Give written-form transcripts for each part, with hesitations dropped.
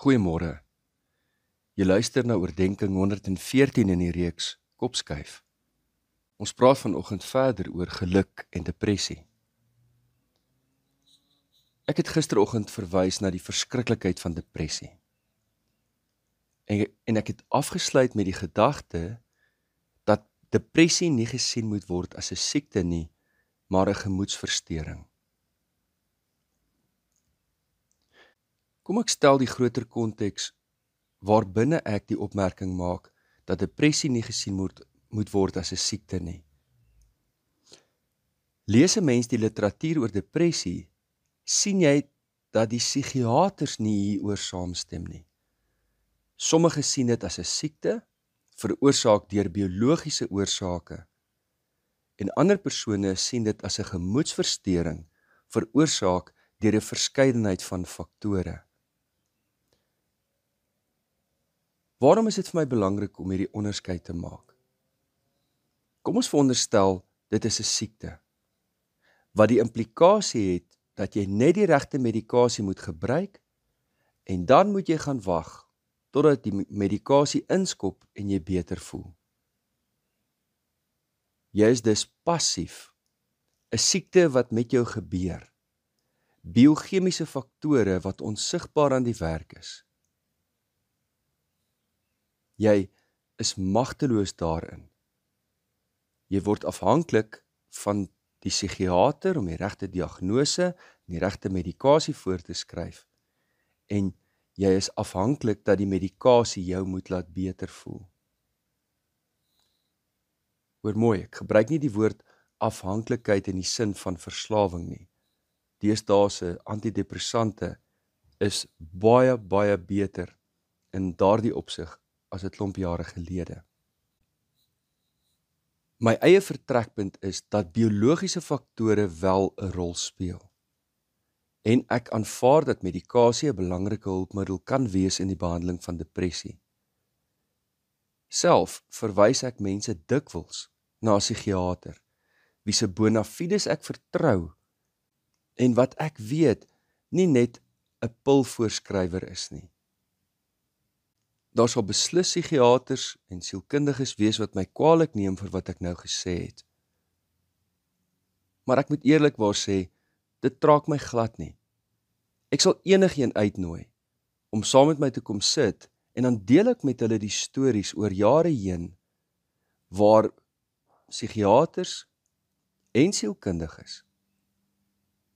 Goeiemôre. Jy luister na oordenking 114 in die reeks Kopskuif. Ons praat vanoggend verder oor geluk en depressie. Ek het gisteroggend verwys na die verskriklikheid van depressie. En ek het afgesluit met die gedagte dat depressie nie gesien moet word as 'n siekte nie, maar 'n gemoedsversteuring. Kom ek stel die groter konteks waarbinne ek die opmerking maak dat depressie nie gesien moet word as 'n siekte nie. Lees 'n mens die literatuur oor depressie, sien jy dat die psigiaters nie hieroor saamstem nie. Sommige sien dit as 'n siekte, veroorsaak deur biologiese oorsake, en ander persone sien dit as 'n gemoedsversteuring, veroorsaak deur 'n verskeidenheid van faktore. Waarom is dit vir my belangrik om hierdie onderskeid te maak? Kom ons veronderstel, dit is 'n siekte, wat die implikasie het dat jy net die regte medikasie moet gebruik, en dan moet jy gaan wag, totdat die medikasie inskop en jy beter voel. Jy is dus passief, 'n siekte wat met jou gebeur, biochemiese faktore wat onsigbaar aan die werk is. Jy is magteloos daarin. Jy word afhanklik van die psigiater om die regte diagnose en die regte medikasie voor te skryf. En jy is afhanklik dat die medikasie jou moet laat beter voel. Hoor mooi, ek gebruik nie die woord afhanklikheid in die sin van verslawing nie. Deesdae antidepressante is baie beter in daardie opsig as 'n klomp jare gelede. My eie vertrekpunt is dat biologiese faktore wel 'n rol speel. En ek aanvaar dat medikasie 'n belangrike hulpmiddel kan wees in die behandeling van depressie. Self verwys ek mense dikwels na 'n psigiater, wie se bona fides ek vertrou, en wat ek weet nie net 'n pilvoorskrywer is nie. Daar sal beslis psigiaters en sielkundiges wees wat my kwaadlik neem vir wat ek nou gesê het. Maar ek moet eerlikwaar sê, dit traak my glad nie. Ek sal enigiemand uitnooi om saam met my te kom sit, en dan deel ek met hulle die stories oor jare heen, waar psigiaters en sielkundiges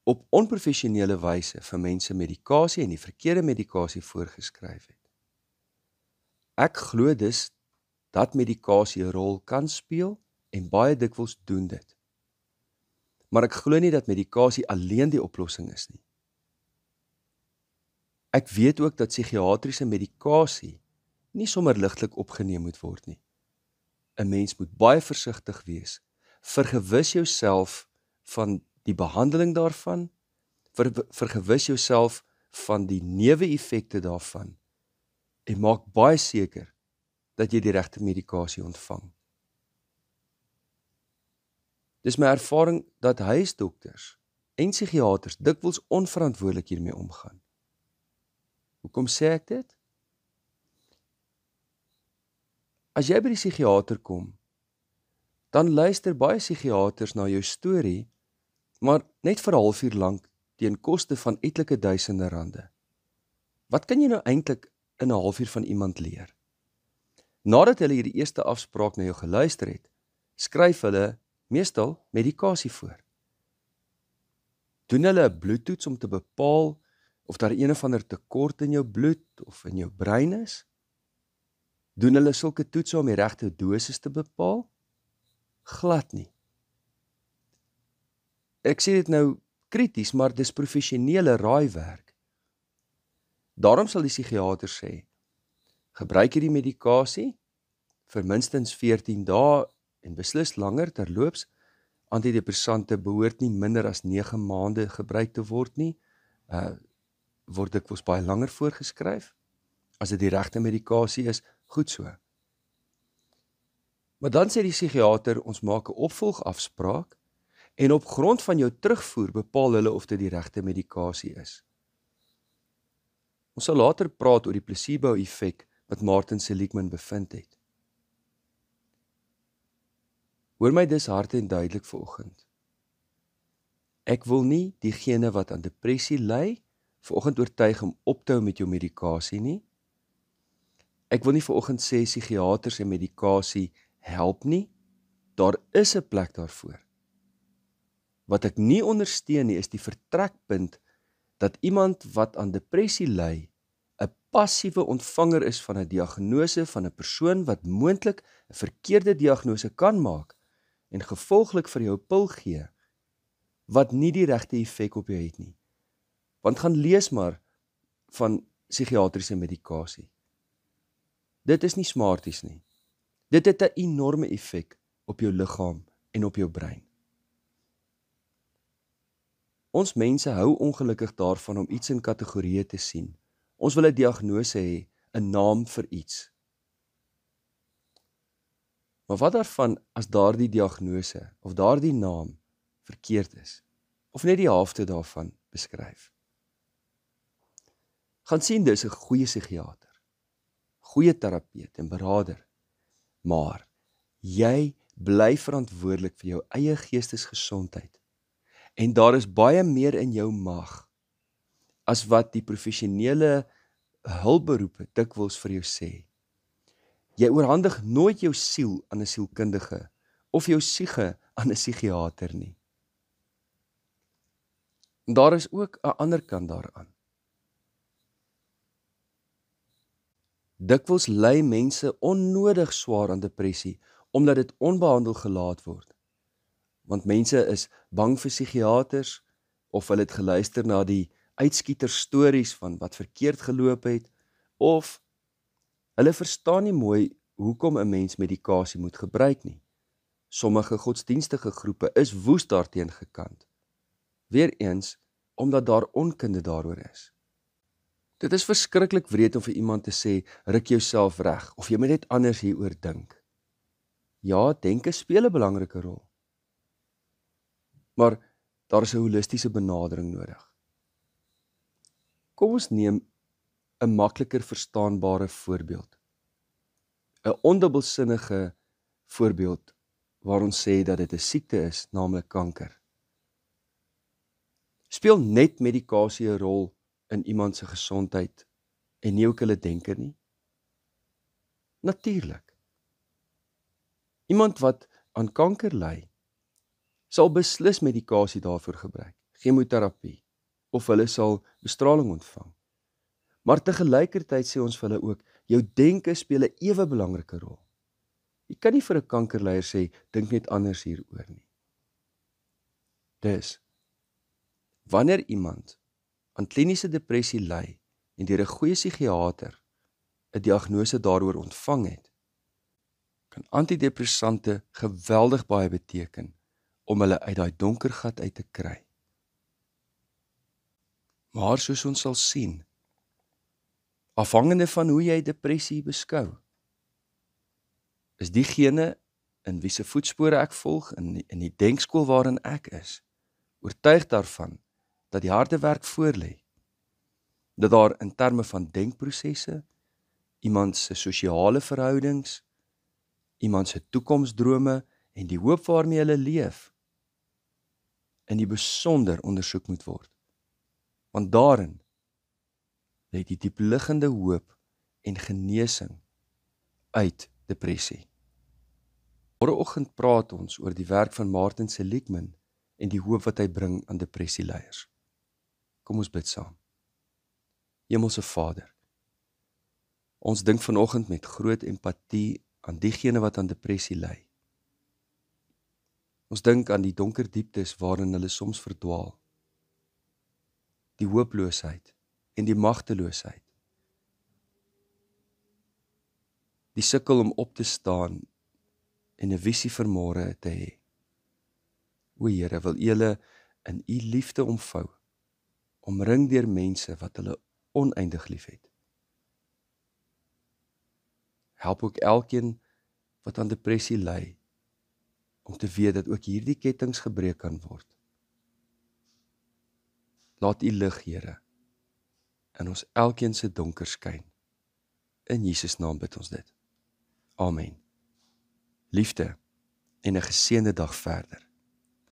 op onprofessionele wyse vir mense medikasie en die verkeerde medikasie voorgeskryf het. Ek glo dus dat medikasie 'n rol kan speel, en baie dikwels doen dit. Maar ek glo nie dat medikasie alleen die oplossing is nie. Ek weet ook dat psigiatriese medikasie nie sommer ligtelik opgeneem moet word nie. 'n Mens moet baie versigtig wees. Vergewis jouself van die behandeling daarvan, vergewis jouself van die neeweffekte daarvan, en maak baie seker dat jy die regte medikasie ontvang. Dis my ervaring dat huisdokters en psigiaters dikwels onverantwoordelik hiermee omgaan. Hoekom sê ek dit? As jy by die psigiater kom, dan luister baie psigiaters na jou storie, maar net vir 'n halfuur lank teen koste van etlike duisende rande. Wat kan jy nou eintlik in 'n halfuur van iemand leer? Nadat hulle hierdie eerste afspraak na jou geluister het, skryf hulle meestal medikasie voor. Doen hulle 'n bloedtoets om te bepaal of daar een of ander tekort in jou bloed of in jou brein is? Doen hulle sulke toetse om die regte dosis te bepaal? Glad nie. Ek sê dit nou krities, maar dis professionele raaiwerk. Daarom sal die psigiater sê, gebruik hierdie medikasie vir minstens 14 dae en beslis langer terloops. Antidepressante behoort nie minder as 9 maande gebruik te word nie. Word dikwels baie langer voorgeskryf. As dit die regte medikasie is, goed so. Maar dan sê die psigiater, ons maak 'n opvolgafspraak, en op grond van jou terugvoer bepaal hulle of dit die regte medikasie is. Ons sal later praat oor die placebo-effek wat Martin Seligman bevind het. Hoor my dus hard en duidelik vanoggend. Ek wil nie diegene wat aan depressie ly, vanoggend oortuig om op te hou met jou medikasie nie. Ek wil nie vanoggend sê psigiaters en medikasie help nie. Daar is 'n plek daarvoor. Wat ek nie ondersteun nie, is die vertrekpunt dat iemand wat aan depressie ly, 'n passiewe ontvanger is van 'n diagnose van 'n persoon wat moontlik 'n verkeerde diagnose kan maak en gevolglik vir jou 'n pil gee, wat nie die regte effek op jou het nie. Want gaan lees maar van psigiatriese medikasie. Dit is nie smarties nie. Dit het 'n enorme effek op jou liggaam en op jou brein. Ons mense hou ongelukkig daarvan om iets in kategorieë te sien. Ons wil 'n diagnose hê, 'n naam vir iets. Maar wat daarvan as daardie diagnose of daardie naam verkeerd is, of net die helfte daarvan beskryf? Gaan sien dis 'n goeie psigiater, goeie terapeut en beraader, maar jy bly verantwoordelik vir jou eie geestesgesondheid. En daar is baie meer in jou mag as wat die professionele hulpberoepe dikwels vir jou sê. Jy oorhandig nooit jou siel aan 'n sielkundige of jou siege aan 'n psigiater nie. En daar is ook 'n ander kant daaraan. Dikwels ly mense onnodig swaar aan depressie omdat dit onbehandel gelaat word. Want mense is bang vir psigiaters of hulle het geluister na die uitskieter stories van wat verkeerd geloop het of hulle verstaan nie mooi hoekom 'n mens medikasie moet gebruik nie. Sommige godsdienstige groepe is woes daarteen gekant. Weereens omdat daar onkunde daaroor is. Dit is verskriklik wreed om vir iemand te sê, ruk jouself reg, of jy moet net anders hieroor dink. Ja, denke speel 'n belangrike rol. Maar daar is 'n holistiese benadering nodig. Kom ons neem 'n makliker verstaanbare voorbeeld. 'n ondubbelsinnige voorbeeld waar ons sê dat dit 'n siekte is, naamlik kanker. Speel net medikasie 'n rol in iemand se gesondheid en nie ook hulle denke nie? Natuurlik. Iemand wat aan kanker ly, sal beslis medikasie daarvoor gebruik, chemoterapie, of hulle sal bestraling ontvang. Maar tegelykertyd sê ons vir hulle ook, jou denke speel 'n ewe belangrike rol. Jy kan nie vir 'n kankerleier sê, dink net anders hieroor nie. Dus, wanneer iemand aan kliniese depressie ly en deur 'n goeie psigiater 'n diagnose daaroor ontvang het, kan antidepressante geweldig baie beteken om hulle uit daai donker gat uit te kry. Maar soos ons sal sien, afhangende van hoe jy depressie beskou, is diegene in wie se voetspore ek volg, in die denkskool waarin ek is, oortuig daarvan dat die harde werk voorlê, dat daar in terme van denkprosesse, iemand se sosiale verhoudings, iemand se toekomsdrome en die hoop waarmee hulle leef, in die besonder ondersoek moet word. Want daarin lê die diepliggende hoop en genesing uit depressie. Môreoggend praat ons oor die werk van Martin Seligman en die hoop wat hy bring aan depressieleiers. Kom ons bid saam. Hemelse Vader, ons dink vanoggend met groot empatie aan diegene wat aan depressie ly. Ons dink aan die donker dieptes waarin hulle soms verdwaal. Die hooploosheid en die magteloosheid. Die sukkel om op te staan en 'n visie vir môre te hê. O Here, wil U hulle in U liefde omvou, omring deur mense wat hulle oneindig liefhet. Help ook elkeen wat aan depressie ly, om te weet dat ook hierdie kettinge gebreek kan word. Laat U lig, Here, in ons elkeen se donker skyn. In Jesus naam bid ons dit. Amen. Liefde en 'n geseënde dag verder.